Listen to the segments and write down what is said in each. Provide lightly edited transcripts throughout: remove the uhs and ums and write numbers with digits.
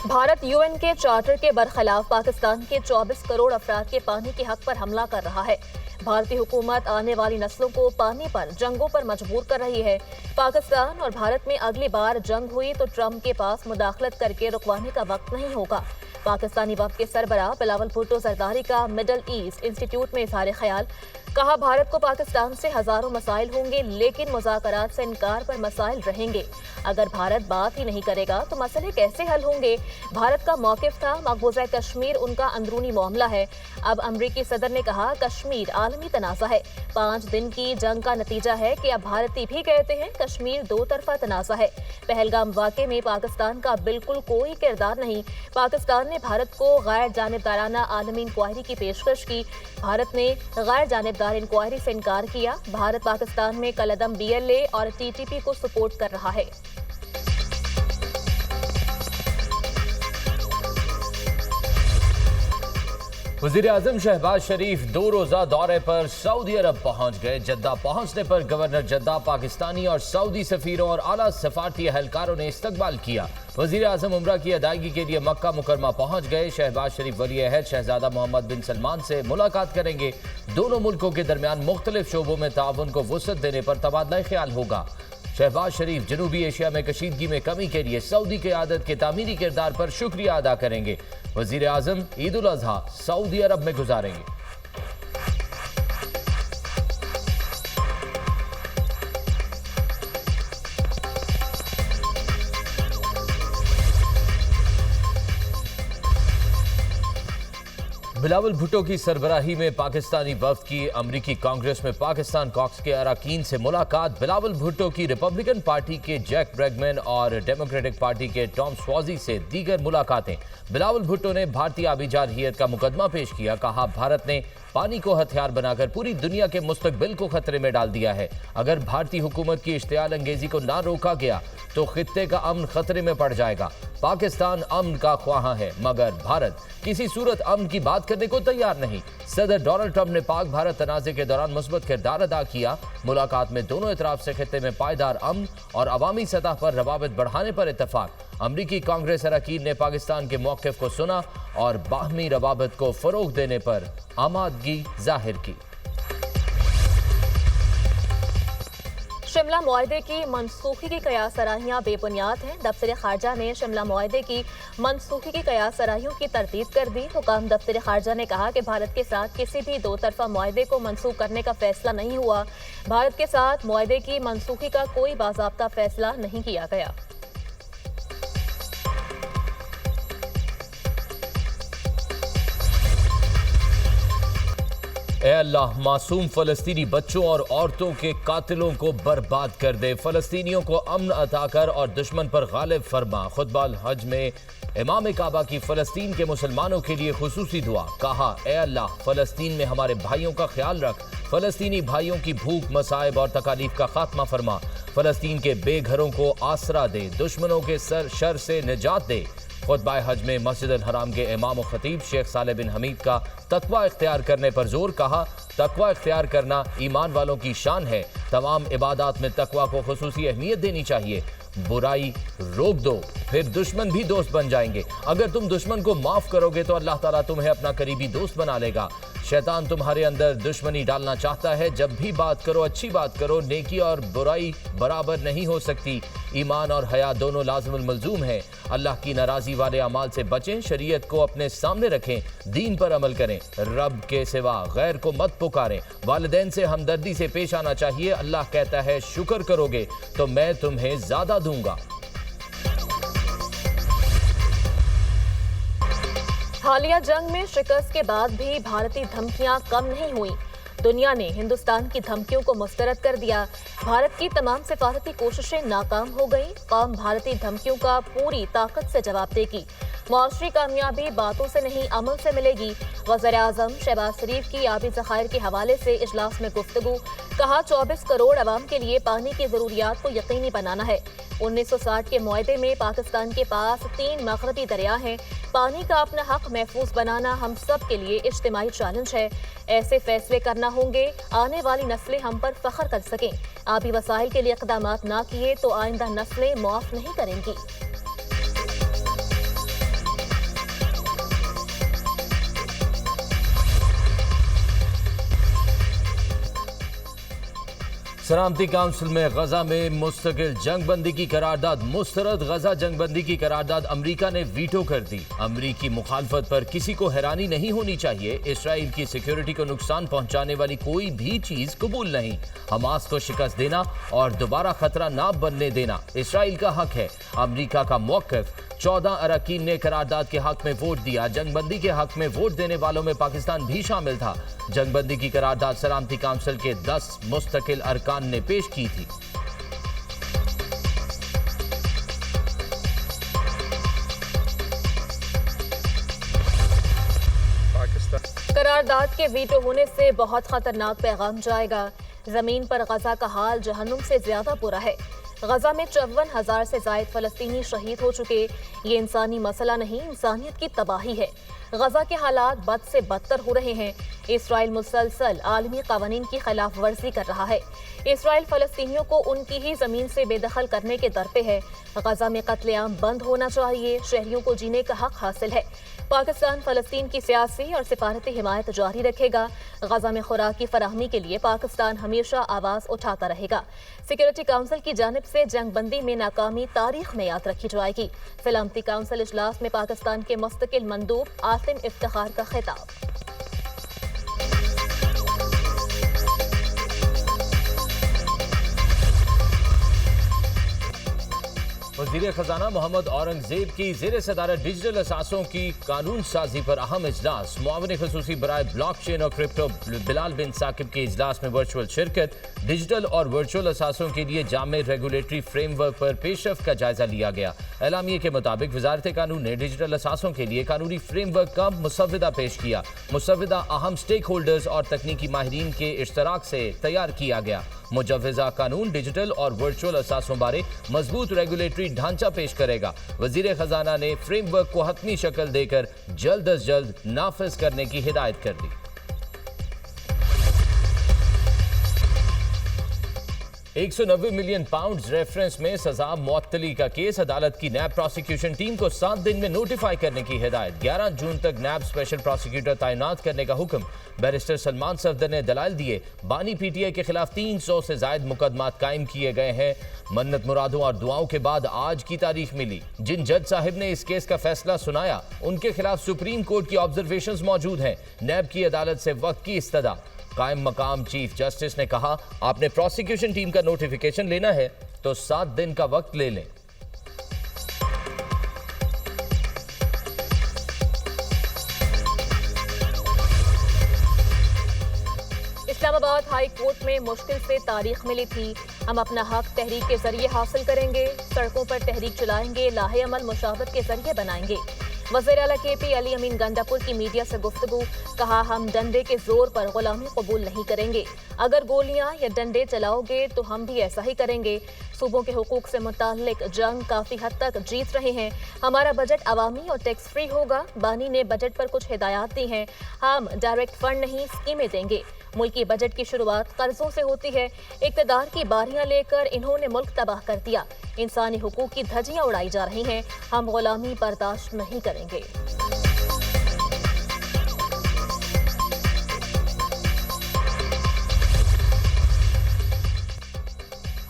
Bharat UN के charter के बरखिलाफ पाकिस्तान के 24 करोड़ अफराद के पानी के हक पर हमला कर रहा है। भारतीय हुकूमत आने वाली नस्लों को पानी पर जंगों पर मजबूर कर रही है। पाकिस्तान और भारत में अगली बार जंग हुई तो ट्रंप के पास मुदाखलत करके रुकवाने का वक्त नहीं होगा। पाकिस्तानी वफ्द के सरबराह बिलावल भुट्टो जरदारी का मिडल ईस्ट इंस्टीट्यूट में इज़हार ख्याल। कहा, भारत को पाकिस्तान से हजारों मसाइल होंगे लेकिन मुज़ाकरात से इनकार पर मसाइल रहेंगे। अगर भारत बात ही नहीं करेगा तो मसले कैसे हल होंगे। भारत का मौक़िफ़ था मकबूजा कश्मीर उनका अंदरूनी मामला है। अब अमरीकी सदर ने कहा, कश्मीर आलमी तनाज़ा है। 5 दिन की जंग का नतीजा है कि अब भारतीय भी कहते हैं कश्मीर दो तरफा तनाज़ा है। पहलगाम वाक़े में पाकिस्तान का बिल्कुल कोई किरदार नहीं। पाकिस्तान ने भारत को गैर जानिबदाराना आलमी इंक्वायरी की पेशकश की। भारत ने गैर जानिबदार इंक्वायरी से इनकार किया। भारत पाकिस्तान में कलअदम BLA और TTP को सपोर्ट कर रहा है। वज़ीर-ए-आज़म शहबाज शरीफ 2 रोज़ा दौरे पर सऊदी अरब पहुंच गए। जद्दा पहुंचने पर गवर्नर जद्दा, पाकिस्तानी और सऊदी सफीरों और आला सफारती अहलकारों ने इस्तकबाल किया। वज़ीर-ए-आज़म उम्रा की अदायगी के लिए मक्का मुकरमा पहुंच गए। शहबाज शरीफ वली अहद शहजादा मोहम्मद बिन सलमान से मुलाकात करेंगे। दोनों मुल्कों के दरमियान मुख्तलिफ शोबों में ताउन को वुसअत देने पर तबादला ख्याल होगा। शहबाज शरीफ जनूबी एशिया में कशीदगी में कमी के लिए सऊदी क़यादत के तामीरी किरदार पर शुक्रिया अदा करेंगे। वज़ीर आज़म ईद उल अज़हा सऊदी अरब में गुजारेंगे। बिलावल भुट्टो की सरबराही में पाकिस्तानी वफ्द की अमरीकी कांग्रेस में पाकिस्तान कॉक्स के अरकान से मुलाकात। बिलावल भुट्टो की रिपब्लिकन पार्टी के जैक ब्रैगमैन और डेमोक्रेटिक पार्टी के टॉम स्वाजी से दीगर मुलाकातें। बिलावल भुट्टो ने भारतीय आबी जारहियत का मुकदमा पेश किया। कहा, भारत ने पानी को हथियार बनाकर पूरी दुनिया के मुस्तकबिल को खतरे में डाल दिया है। अगर भारतीय हुकूमत की इश्तियाल अंगेजी को ना रोका गया तो खित्ते का अमन खतरे में पड़ जाएगा। पाकिस्तान अमन का ख्वाहा है मगर भारत किसी सूरत अमन की बात करने को तैयार नहीं। सदर डोनाल्ड ट्रंप ने पाक भारत तनाज़े के दौरान मुस्बत किरदार अदा किया। मुलाकात में दोनों इतराफ से खित्ते में पायदार अमन और अवामी सतह पर रवाबित बढ़ाने पर इत्तफाक। अमरीकी कांग्रेस अरकान ने पाकिस्तान के मौक़िफ़ को सुना और बाहमी रवाबित को फ़रोग़ देने पर आमादगी जाहिर की। शिमला मुआहदे की मनसूखी की कयास सराहियाँ बेबुनियाद हैं। दफ्तर खारजा ने शिमला मुआहदे की मनसूखी की कयास सराहियों की तरदीद कर दी। हुकाम दफ्तर खारजा ने कहा कि भारत के साथ किसी भी 2 तरफा मुआहदे को मनसूख करने का फैसला नहीं हुआ। भारत के साथ मुआहदे की मनसूखी का कोई बाज़ाब्ता फैसला नहीं किया गया। ए अल्लाह, मासूम फ़लस्तीनी बच्चों और औरतों के कातिलों को बर्बाद कर दे। फ़लस्तीनियों को अमन अता कर और दुश्मन पर गालिब फरमा। खुतबा हज में इमाम काबा की फ़लस्तीन के मुसलमानों के लिए खुसूसी दुआ। कहा, ए अल्लाह, फ़लस्तीन में हमारे भाइयों का ख्याल रख। फ़लस्तीनी भाइयों की भूख, मसाइब और तकालीफ का खात्मा फरमा। फ़लस्तीन के बेघरों को आसरा दे। दुश्मनों के शर से निजात दे। खुतबा हज में मस्जिद अल हराम के इमाम व खतीब शेख सालेह बिन हमीद का तकवा इख्तियार करने पर जोर। कहा, तकवा इख्तियार करना ईमान वालों की शान है। तमाम इबादत में तकवा को खुसूसी अहमियत देनी चाहिए। बुराई रोक दो, फिर दुश्मन भी दोस्त बन जाएंगे। अगर तुम दुश्मन को माफ करोगे तो अल्लाह ताला तुम्हें अपना करीबी दोस्त बना लेगा। शैतान तुम्हारे अंदर दुश्मनी डालना चाहता है। जब भी बात करो अच्छी बात करो। नेकी और बुराई बराबर नहीं हो सकती। ईमान और हया दोनों लाज़िमुल मलज़ूम है। अल्लाह की नाराज़ी वाले अमाल से बचें। शरीयत को अपने सामने रखें। दीन पर अमल करें। रब के सिवा गैर को मत पुकारें। वालिदैन से हमदर्दी से पेश आना चाहिए। अल्लाह कहता है, शुक्र करोगे तो मैं तुम्हें ज़्यादा दूंगा। हालिया जंग में शिकस्त के बाद भी भारतीय धमकियां कम नहीं हुई। दुनिया ने हिंदुस्तान की धमकियों को मुस्तरद कर दिया। भारत की तमाम सिफारती कोशिशें नाकाम हो गई। कौम भारतीय धमकियों का पूरी ताकत से जवाब देगी। मुआशरी कामयाबी बातों से नहीं अमल से मिलेगी। वज़ीर-ए-आज़म शहबाज शरीफ की आबी ज़खायर के हवाले से इजलास में गुफ्तगू। कहा, 24 करोड़ अवाम के लिए पानी की ज़रूरियात को यकीनी बनाना है। 1960 के मुआहदे में पाकिस्तान के पास 3 मग़रबी दरिया हैं। पानी का अपना हक महफूज बनाना हम सब के लिए इज्तिमाई चैलेंज है। ऐसे फैसले करना होंगे आने वाली नस्लें हम पर फख्र कर सकें। आबी वसाइल के लिए इक़दामात ना किए तो आइंदा नस्लें मुआफ़ नहीं करेंगी। सलामती काउंसिल में गजा में मुस्तकिल जंगबंदी की करारदाद मुस्तरद। गजा जंगबंदी की करारदाद अमेरिका ने वीटो कर दी। अमेरिकी मुखालफत पर किसी को हैरानी नहीं होनी चाहिए। इसराइल की सिक्योरिटी को नुकसान पहुंचाने वाली कोई भी चीज कबूल नहीं। हमास को शिकस्त देना और दोबारा खतरा ना बनने देना इसराइल का हक है। अमेरिका का मौक़िफ़ 14 अरकान ने करारदाद के हक में वोट दिया। जंगबंदी के हक में वोट देने वालों में पाकिस्तान भी शामिल था। जंगबंदी की करारदाद सलामती काउंसिल के 10 मुस्तकिल अरकान ने पेश की थी। करारदाद के वीटो होने से बहुत खतरनाक पैगाम जाएगा। जमीन पर गजा का हाल जहन्नुम से ज्यादा बुरा है। गजा में 54,000 से जायद फलस्तीनी शहीद हो चुके। ये इंसानी मसला नहीं, इंसानियत की तबाही है। गजा के हालात बद से बदतर हो रहे हैं। इसराइल मुसलसल आलमी कानून की खिलाफ वर्जी कर रहा है। इसराइल फलस्तीनियों को उनकी ही जमीन से बेदखल करने के दर पे है। गजा में कत्लेआम बंद होना चाहिए। शहरियों को जीने का हक हासिल है। पाकिस्तान फलस्तीन की सियासी और सिफारती हिमायत जारी रखेगा। गजा में खुराक की फराहमी के लिए पाकिस्तान हमेशा आवाज उठाता रहेगा। सिक्योरिटी काउंसिल की जानिब से जंगबंदी में नाकामी तारीख में याद रखी जाएगी। सलामती काउंसिल इजलास में पाकिस्तान के मुस्तकिल मंदूब आसिम इफ्तिखार का खिताब। वज़ीर ख़ज़ाना मोहम्मद औरंगज़ेब की ज़ेर सदारत डिजिटल असासों की कानून साजी पर अहम इजलास। मुआविन ख़ुसूसी बराए ब्लॉकचेन और क्रिप्टो बिलाल बिन साकिब के इजलास में वर्चुअल शिरकत। डिजिटल और वर्चुअल असासों के लिए जामे रेगुलेटरी फ्रेमवर्क पर पेशरफ्त का जायजा लिया गया। एलामिये के मुताबिक वज़ारत कानून ने डिजिटल असासों के लिए कानूनी फ्रेमवर्क का मुसव्वदा पेश किया। मुसव्वदा अहम स्टेक होल्डर्स और तकनीकी माहिरीन के इश्तराक से तैयार किया गया। मुजव्वज़ा कानून डिजिटल और वर्चुअल असासों बारे मजबूत रेगुलेटरी ढांचा पेश करेगा। वज़ीर ख़ज़ाना ने फ्रेमवर्क को हतमी शक्ल देकर जल्द अज जल्द नाफिज करने की हिदायत कर दी। 190 मिलियन पाउंड रेफरेंस में सजा मुअत्तली का केस। अदालत की नैब प्रोसिक्यूशन टीम को 7 दिन में नोटिफाई करने की हिदायत। 11 जून तक नैब स्पेशल प्रोसिक्यूटर तैनात करने का हुक्म। बैरिस्टर सलमान सफदर ने दलाइल दिए। बानी पीटीआई के खिलाफ 300 से जायद मुकदमात कायम किए गए हैं। मन्नत मुरादों और दुआओं के बाद आज की तारीख मिली। जिन जज साहिब ने इस केस का फैसला सुनाया उनके खिलाफ सुप्रीम कोर्ट की ऑब्जर्वेशंस मौजूद हैं। नैब की अदालत से वक्त की इस्तदा। कायम मकाम चीफ जस्टिस ने कहा, आपने प्रोसिक्यूशन टीम का नोटिफिकेशन लेना है तो 7 दिन का वक्त ले लें। इस्लामाबाद हाई कोर्ट में मुश्किल से तारीख मिली थी। हम अपना हक तहरीक के जरिए हासिल करेंगे। सड़कों पर तहरीक चलाएंगे। लाहे अमल मुशावरत के जरिए बनाएंगे। वज़ीर आला KP अली अमीन गंडापुर की मीडिया से गुफ्तगू। कहा, हम डंडे के जोर पर गुलामी कबूल नहीं करेंगे। अगर गोलियां या डंडे चलाओगे तो हम भी ऐसा ही करेंगे। सूबों के हुकूक से मुताल्लिक जंग काफी हद तक जीत रहे हैं। हमारा बजट अवामी और टैक्स फ्री होगा। बानी ने बजट पर कुछ हिदायत दी हैं। हम डायरेक्ट फंड नहीं, स्कीमें देंगे। मुल्की बजट की शुरुआत कर्जों से होती है। इक़्तिदार की बारियां लेकर इन्होंने मुल्क तबाह कर दिया। इंसानी हुकूक की धज्जियां उड़ाई जा रही हैं। हम गुलामी बर्दाश्त नहीं करेंगे।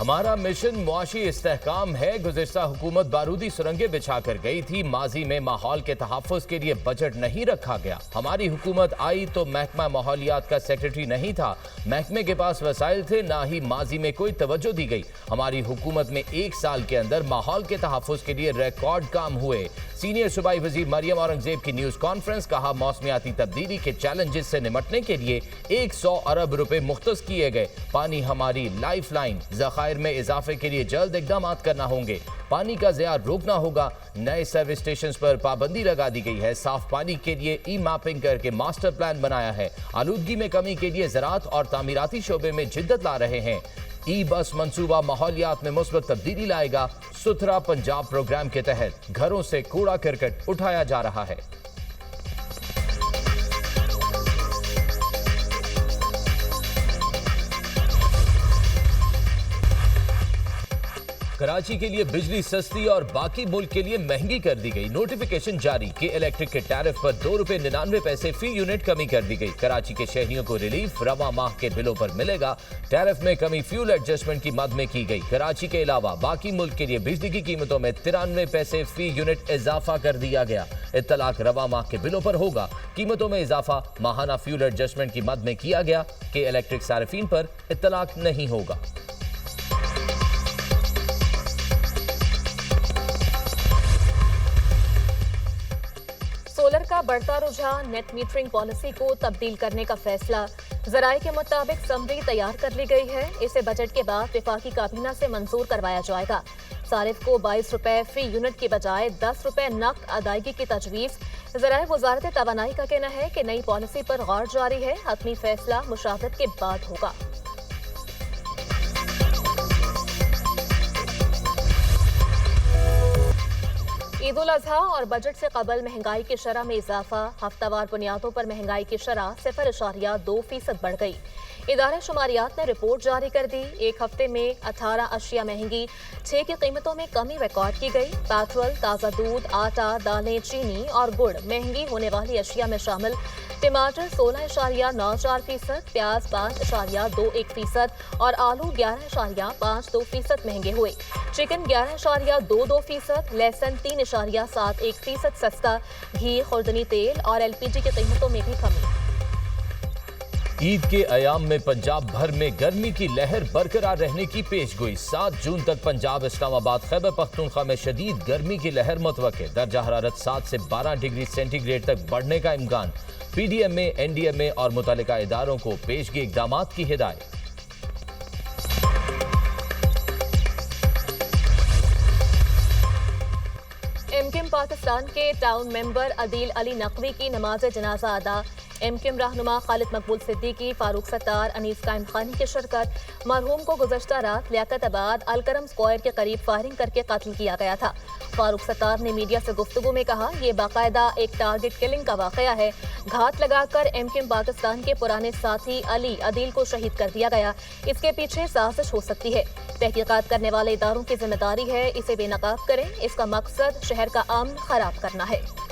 हमारा मिशन मुआशी इस्तेहकाम है। गुज़िश्ता हुकूमत बारूदी सुरंगें बिछाकर गई थी। माजी में माहौल के तहफ़्फ़ुज़ के लिए बजट नहीं रखा गया। हमारी हुकूमत आई तो महकमा माहौलियात का सेक्रेटरी नहीं था। महकमे के पास वसाइल थे, ना ही माजी में कोई तवज्जो दी गई। हमारी हुकूमत में 1 साल के अंदर माहौल के तहफ़्फ़ुज़ के लिए रिकॉर्ड काम हुए। सीनियर सूबाई वज़ीर मरियम औरंगज़ेब की न्यूज़ कॉन्फ्रेंस। कहा, मौसमियाती तब्दीली के चैलेंजेस से निमटने के लिए 100 अरब रुपए मुख्तस किए गए। पानी हमारी लाइफ लाइन। ज़खायर में इजाफे के लिए जल्द इकदाम करना होंगे। पानी का ज़िया रोकना होगा। नए सर्विस स्टेशन पर पाबंदी लगा दी गई है। साफ पानी के लिए ई-मैपिंग करके मास्टर प्लान बनाया है। आलूदगी में कमी के लिए ज़राअत और तामीराती शोबे में जिद्दत ला रहे हैं। ई बस मंसूबा माहौलियात में मुस्बत तब्दीली लाएगा। सुथरा पंजाब प्रोग्राम के तहत घरों से कूड़ा करकट उठाया जा रहा है। कराची के लिए बिजली सस्ती और बाकी मुल्क के लिए महंगी कर दी गई। नोटिफिकेशन जारी कि इलेक्ट्रिक के टैरिफ पर ₹2.99 फी यूनिट कमी कर दी गई। कराची के शहरियों को रिलीफ रवा माह के बिलों पर मिलेगा। टैरिफ में कमी फ्यूल एडजस्टमेंट की मद में की गई। कराची के अलावा बाकी मुल्क के लिए बिजली की कीमतों में 93 पैसे फी यूनिट इजाफा कर दिया गया। इत्तलाक रवा माह के बिलों पर होगा। कीमतों में इजाफा माहाना फ्यूल एडजस्टमेंट की मद में किया गया कि इलेक्ट्रिक सार्फिन पर इत्तलाक नहीं होगा। सोलर का बढ़ता रुझान, नेट मीटरिंग पॉलिसी को तब्दील करने का फैसला। जराये के मुताबिक समरी तैयार कर ली गई है। इसे बजट के बाद विफाकी काबीना से मंजूर करवाया जाएगा। सारिफ को ₹22 फी यूनिट की बजाय ₹10 नकद अदायगी की तजवीज़। जराये वजारत तवानाई का कहना है कि नई पॉलिसी पर गौर जारी है। हतमी फैसला मुशावरत के बाद होगा। ईद उल अजहा और बजट से कबल महंगाई की शरह में इजाफा। हफ्तावार बुनियादों पर महंगाई की शरह 0.2% बढ़ गई। इदारा शुमारियात ने रिपोर्ट जारी कर दी। एक हफ्ते में 18 अशिया महंगी, 6 की कीमतों में कमी रिकॉर्ड की गई। पेट्रोल, ताज़ा दूध, आटा, दालें, चीनी और गुड़ महंगी होने वाली अशिया में शामिल। टमाटर 16.94%, प्याज 5.21% और आलू 11.52% महंगे हुए। चिकन 11.22%, लहसुन 3.71% सस्ता। घी, खुर्दनी तेल और LPG की कीमतों में भी कमी। ईद के अयाम में पंजाब भर में गर्मी की लहर बरकरार रहने की पेशगोई। 7 जून तक पंजाब, इस्लामाबाद, खैबर पख्तूनख्वा में शदीद गर्मी की लहर मुतवक्के। दर्जा हरारत 7 से 12 डिग्री सेंटीग्रेड तक बढ़ने का इम्कान। PDMA, NDMA और मुतल्लिका इदारों को पेशगी इक़दामात की हिदायत। एमकिम पाकिस्तान के टाउन मेंबर अदील अली नकवी की नमाज जनाजा अदा। एमकिम रहनुमा खालिद मकबूल सिद्दीकी, फारूक सत्तार, अनीस कायम खानी की शिरकत। मरहूम को गुज़श्ता रात लियाकताबाद अलकरम स्क्वायर के करीब फायरिंग करके कत्ल किया गया था। फारूक सत्तार ने मीडिया से गुफ्तगू में कहा, ये बाकायदा एक टारगेट किलिंग का वाकया है। घात लगाकर एमकिम पाकिस्तान के पुराने साथी अली अदील को शहीद कर दिया गया। इसके पीछे साजिश हो सकती है। तहकीकात करने वाले इदारों की जिम्मेदारी है इसे बेनकाब करें। इसका मकसद शहर का अमन खराब करना है।